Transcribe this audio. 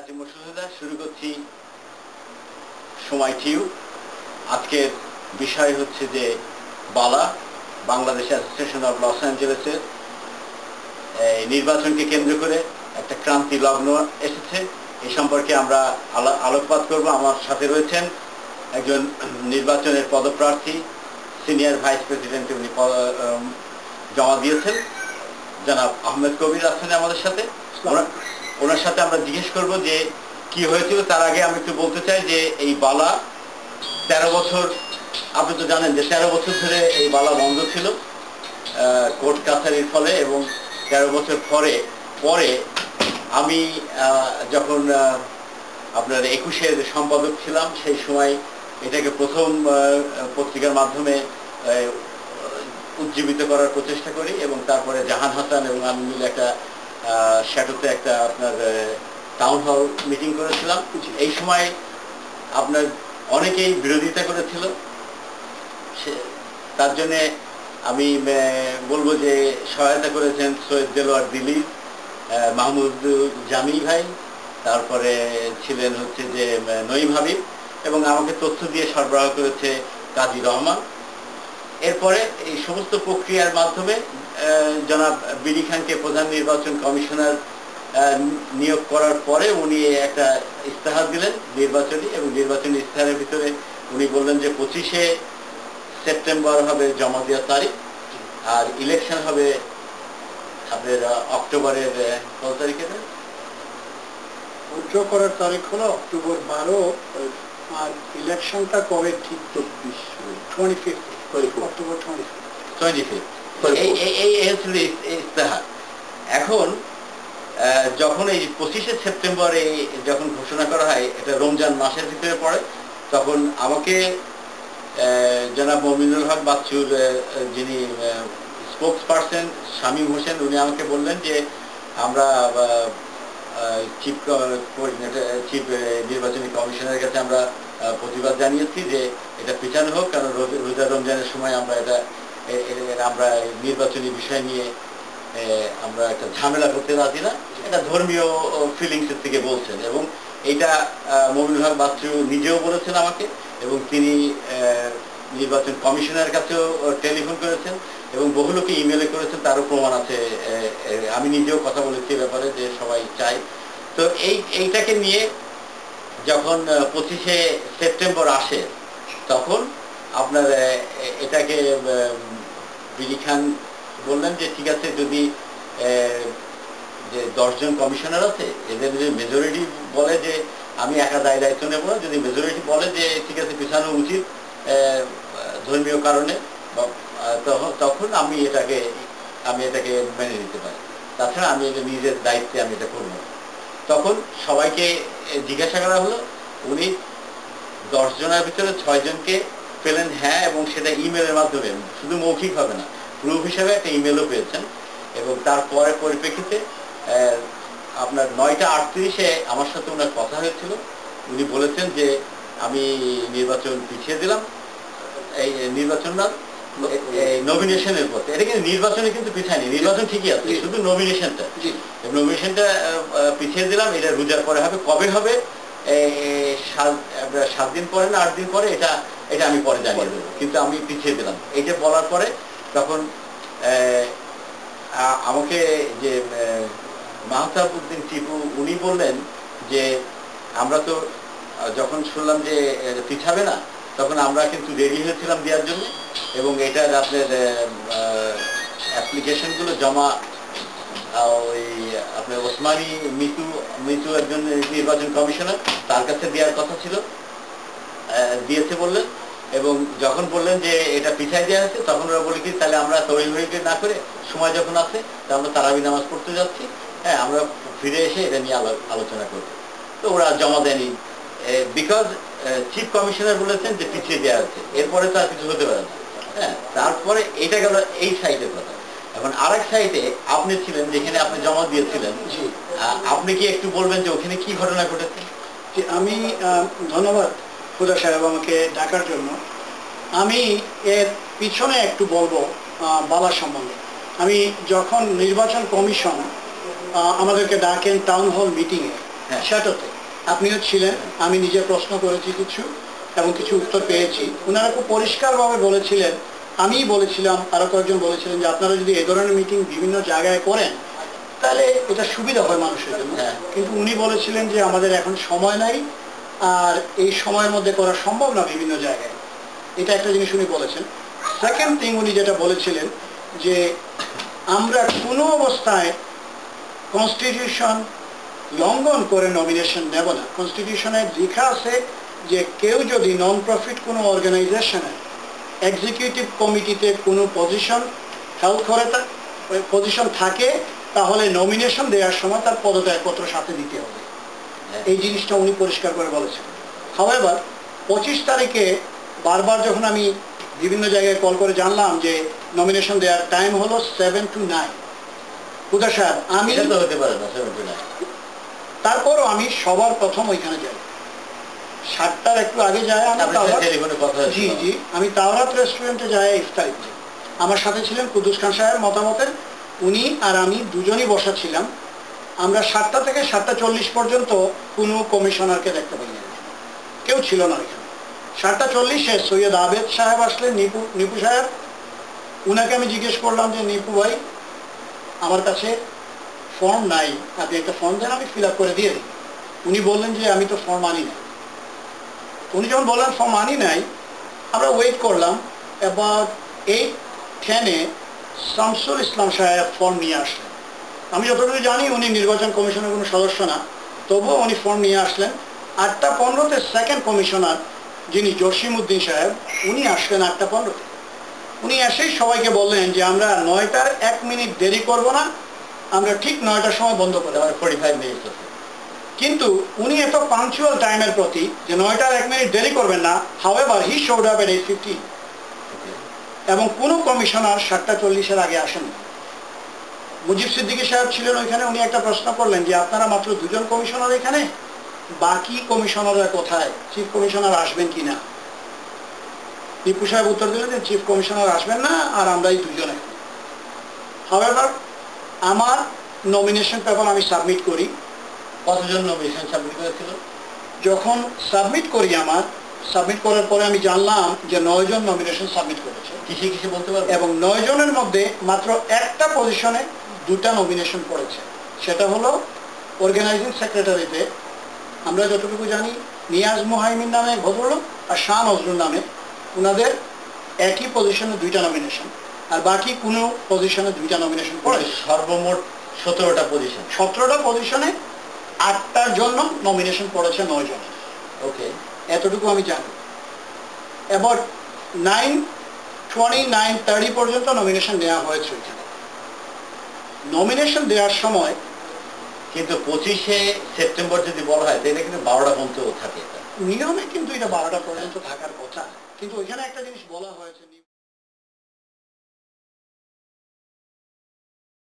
কাজী মসুদা শুরু করছি সময় টিউ। আজকের বিষয় হচ্ছে যে বালা বাংলাদেশ অ্যাসোসিয়েশন অফ লস অ্যাঞ্জেলেসের নির্বাচনকে কেন্দ্র করে একটা ক্রান্তি লগ্ন এসেছে। এই সম্পর্কে আমরা আলোকপাত করব। আমার সাথে রয়েছেন একজন নির্বাচনের পদপ্রার্থী, সিনিয়র ভাইস প্রেসিডেন্ট, উনি জমা দিয়েছেন, জনাব আহমেদ কবির আছেন আমাদের সাথে। ওনার সাথে আমরা জিজ্ঞেস করব যে কি হয়েছিল। তার আগে আমি একটু বলতে চাই যে এই বালা 13 বছর, আপনি তো জানেন যে 13 বছর ধরে এই বালা বন্ধ ছিল কোর্ট কাছারির ফলে, এবং 13 বছর পরে আমি যখন আপনার 21-এর সম্পাদক ছিলাম, সেই সময় এটাকে প্রথম পত্রিকার মাধ্যমে উজ্জীবিত করার প্রচেষ্টা করি, এবং তারপরে জাহান হাসান এবং আমি মিলে একটা শ্যাটোতে একটা আপনার টাউন হল মিটিং করেছিলাম। এই সময় আপনার অনেকেই বিরোধিতা করেছিল, তার জন্যে আমি বলবো যে সহায়তা করেছেন সৈয়দ দেলোয়ার দিলি, মাহমুদ জামি ভাই, তারপরে ছিলেন হচ্ছে যে নঈম হাবিব, এবং আমাকে তথ্য দিয়ে সরবরাহ করেছে কাজী রহমান। এরপরে এই সমস্ত প্রক্রিয়ার মাধ্যমে জনাব বিডি খানকে প্রধান নির্বাচন কমিশনার নিয়োগ করার পরে উনি একটা ইস্তেহার দিলেন নির্বাচনী, এবং নির্বাচনী ইস্তেহারের ভিতরে উনি বললেন যে 25শে সেপ্টেম্বর হবে জমা দেওয়ার তারিখ, আর ইলেকশন হবে আপনার অক্টোবরের কত তারিখে? উইথড্র করার তারিখ হলো অক্টোবর 12, আর ইলেকশনটা কবে ঠিক 25 অক্টোবর 25। এই হচ্ছিল ইস্তেহার। এখন যখন এই 25শে সেপ্টেম্বর যখন ঘোষণা করা হয়, এটা রমজান মাসের ভিতরে পড়ে, তখন আমাকে জনাব মমিনুল হক বাচ্চুর যিনি স্পোকস পারসন শামীম হোসেন, উনি আমাকে বললেন যে আমরা চিফ নির্বাচনী কমিশনের কাছে আমরা প্রতিবাদ জানিয়েছি যে এটা পিছানো হোক, কারণ রোজা রমজানের সময় আমরা আমরা নির্বাচনী বিষয় নিয়ে আমরা একটা ঝামেলা করতে রাজি না, এটা ধর্মীয় ফিলিংসের থেকে বলছেন। এবং এইটা মমিনুল হক বাচ্চু নিজেও বলেছেন আমাকে, এবং তিনি নির্বাচন কমিশনের কাছেও টেলিফোন করেছেন, এবং বহু লোকে ইমেলে করেছেন, তারও প্রমাণ আছে। আমি নিজেও কথা বলেছি ব্যাপারে যে সবাই চাই। তো এইটাকে নিয়ে যখন 25শে সেপ্টেম্বর আসে, তখন আপনার এটাকে বিডি খান বললেন যে ঠিক আছে, যদি যে 10 জন কমিশনার আছে এদের যদি মেজরিটি বলে যে আমি একা দায়িত্ব নেব না, যদি মেজরিটি বলে যে ঠিক আছে পিছানো উচিত ধর্মীয় কারণে, তখন আমি এটাকে মেনে নিতে পারি, তাছাড়া আমি এটা নিজের দায়িত্বে আমি এটা করবো। তখন সবাইকে জিজ্ঞাসা করা হলো, উনি 10 জনের ভিতরে 6 জনকে পেলেন হ্যাঁ, এবং সেটা ইমেলের মাধ্যমে, শুধু মৌখিক হবে না, প্রুফ হিসাবে একটা ইমেলও পেয়েছেন। এবং তারপরে পরিপ্রেক্ষিতে আপনার 9টা 38-এ আমার সাথে ওনার কথা হয়েছিল। উনি বলেছেন যে আমি নির্বাচন পিছিয়ে দিলাম, এই নির্বাচন না নমিনেশনের পথে। এটা কিন্তু নির্বাচনে কিন্তু পিছায়নি, নির্বাচন ঠিকই আছে, শুধু নমিনেশনটা পিছিয়ে দিলাম, এটা রোজার পরে হবে। কবে হবে? 7 দিন পরে না 8 দিন পরে, এটা আমি পরে জানিয়ে দেবো, কিন্তু আমি পিছিয়ে দিলাম। এইটা বলার পরে তখন আমাকে যে মাহতাব উদ্দিন টিপু, উনি বললেন যে আমরা তো যখন শুনলাম যে পিছাবে না, তখন আমরা কিন্তু রেডি হয়েছিলাম দেওয়ার জন্য, এবং এটার আপনার অ্যাপ্লিকেশনগুলো জমা ওই আপনার ওসমানী মিতু একজন নির্বাচন কমিশনার, তার কাছে দেওয়ার কথা ছিল, দিয়েছে বললেন। এবং যখন বললেন যে এটা পিছাই দেওয়া হয়েছে, তখন ওরা বলে কি তাহলে আমরা তড়িঘড়ি না করে সময় যখন আছে তা আমরা তারাবি নামাজ পড়তে যাচ্ছি, হ্যাঁ আমরা ফিরে এসে এটা নিয়ে আলোচনা করবো। তো ওরা জমা দেয়নি, বিকজ চিফ কমিশনার বলেছেন যে পিছিয়ে দেওয়া হয়েছে, এরপরে তো আর কিছু হতে পারে না। হ্যাঁ, তারপরে এটা গেল এই সাইডের কথা। এখন আরেক সাইডে আপনি ছিলেন, যেখানে আপনি জমা দিয়েছিলেন, আপনি কি একটু বলবেন যে ওখানে কি ঘটনা ঘটেছে? আমি ধন্যবাদ খুদা সাহেব আমাকে ডাকার জন্য। আমি এর পিছনে একটু বলবো বালা সম্বন্ধে। আমি যখন নির্বাচন কমিশন আমাদেরকে ডাকেন টাউন হল মিটিংয়ে শ্যাটোতে, আপনিও ছিলেন, আমি নিজে প্রশ্ন করেছি কিছু এবং কিছু উত্তর পেয়েছি। ওনারা খুব পরিষ্কারভাবে বলেছিলেন, আমিই বলেছিলাম, আরও কয়েকজন বলেছিলেন যে আপনারা যদি এই ধরনের মিটিং বিভিন্ন জায়গায় করেন তাহলে এটা সুবিধা হয় মানুষের জন্য। কিন্তু উনি বলেছিলেন যে আমাদের এখন সময় নাই, আর এই সময়ের মধ্যে করা সম্ভব না বিভিন্ন জায়গায়। এটা একটা জিনিস উনি বলেছেন। সেকেন্ড থিং উনি যেটা বলেছিলেন যে আমরা কোনো অবস্থায় কনস্টিটিউশন লঙ্ঘন করে নমিনেশন নেব না। কনস্টিটিউশনে লেখা আছে যে কেউ যদি নন প্রফিট কোনো অর্গানাইজেশনে এক্সিকিউটিভ কমিটিতে কোনো পজিশন হেল্প করে পজিশন থাকে তাহলে নমিনেশন দেওয়ার সময় তার পদত্যাগপত্র সাথে দিতে হবে। এই জিনিসটা উনি পরিষ্কার করে বলেছেন। হাওয়েভার 25 তারিখে বারবার যখন আমি বিভিন্ন জায়গায় কল করে জানলাম যে নমিনেশন দেওয়ার টাইম হলো 7 to 9, হুদা সাহেব আমি হতে পারে না 7 to 9, তারপরও আমি সবার প্রথম ওইখানে যাই, 7টার একটু আগে যাই। জি জি, আমি তাওরাত রেস্টুরেন্টে যাই ইফতারি। আমার সাথে ছিলেন কুদ্দুস খান সাহেব মতামতের, উনি আর আমি দুজনই বসা ছিলাম। আমরা 7টা থেকে 7:40 পর্যন্ত কোনো কমিশনারকে দেখতে পাই না, কেউ ছিল না এখানে। 7:40 সৈয়দ আবেদ সাহেব আসলেন, নিপু সাহেব। উনাকে আমি জিজ্ঞেস করলাম যে নিপু ভাই আমার কাছে ফর্ম নাই, আপনি একটা ফর্ম দেন, আমি ফিল আপ করে দিয়ে দিই। উনি বললেন যে আমি তো ফর্ম আনি নাই। উনি যখন বললেন ফর্ম আনি নাই, আমরা ওয়েট করলাম। অ্যাবাউট 8:10 শামসুল ইসলাম সাহেব ফর্ম নিয়ে আসলেন। আমি যতটুকু জানি উনি নির্বাচন কমিশনের কোনো সদস্য না, তবুও উনি ফর্ম নিয়ে আসলেন। 8:15 সেকেন্ড কমিশনার যিনি জসিম উদ্দিন সাহেব, উনি আসলেন 8:15। উনি এসেই সবাইকে বললেন যে আমরা 9টার 1 মিনিট দেরি করব না, আমরা ঠিক 9টার সময় বন্ধ করে দেবো। 45 মিনিট। কিন্তু উনি এত পাংচুয়াল টাইমের প্রতি যে 9টার 1 মিনিট দেরি করবেন না। হাওয়েভার হি শোড আপ এট 8:15 এবং কোনো কমিশনার 7:40 আগে আসেন। মুজিব সিদ্দিকী সাহেব ছিলেন ওইখানে। উনি একটা প্রশ্ন করলেন যে আপনারা মাত্র 2জন কমিশনার এখানে, বাকি কমিশনাররা কোথায়, চিফ কমিশনার আসবেন কিনা? নিপু সাহেব উত্তর দিলেন যে চিফ কমিশনার আসবেন না, আর আমরা এই 2জন এখন। হাওয়েভার আমার নমিনেশন পেপার আমি সাবমিট করি। কতজন নমিনেশন সাবমিট করেছিল? যখন সাবমিট করি, আমার সাবমিট করার পরে আমি জানলাম যে 9 জন নমিনেশন সাবমিট করেছে। কিসে কিসে বলতে পারবেন? এবং 9 জনের মধ্যে মাত্র একটা পজিশনে 2টা নমিনেশন পড়েছে। সেটা হলো অর্গানাইজিং সেক্রেটারিতে আমরা যতটুকু জানি নিয়াজ মুহাইমিন নামে ভদ্রলোক আর শাহ নজরুল নামে, ওনাদের একই পজিশনে 2টা নমিনেশন, আর বাকি কোনো পজিশনে 2টা নমিনেশন পড়েছে। সর্বমোট 17টা পজিশন। 17টা পজিশনে 8টার জন্য নমিনেশন পড়েছে 9 জনের। ওকে, এতটুকু আমি জানি। অ্যাবাউট 9:20, 9:30 পর্যন্ত নমিনেশন নেওয়া হয়েছে ওইখানে। নমিনেশন দেওয়ার সময় কিন্তু 25শে সেপ্টেম্বর যদি বলা হয় তাহলে কিন্তু 12টা পর্যন্ত থাকে। নিয়মে কিন্তু এটা 12টা পর্যন্ত থাকার কথা, কিন্তু ওইখানে একটা জিনিস বলা হয়েছে।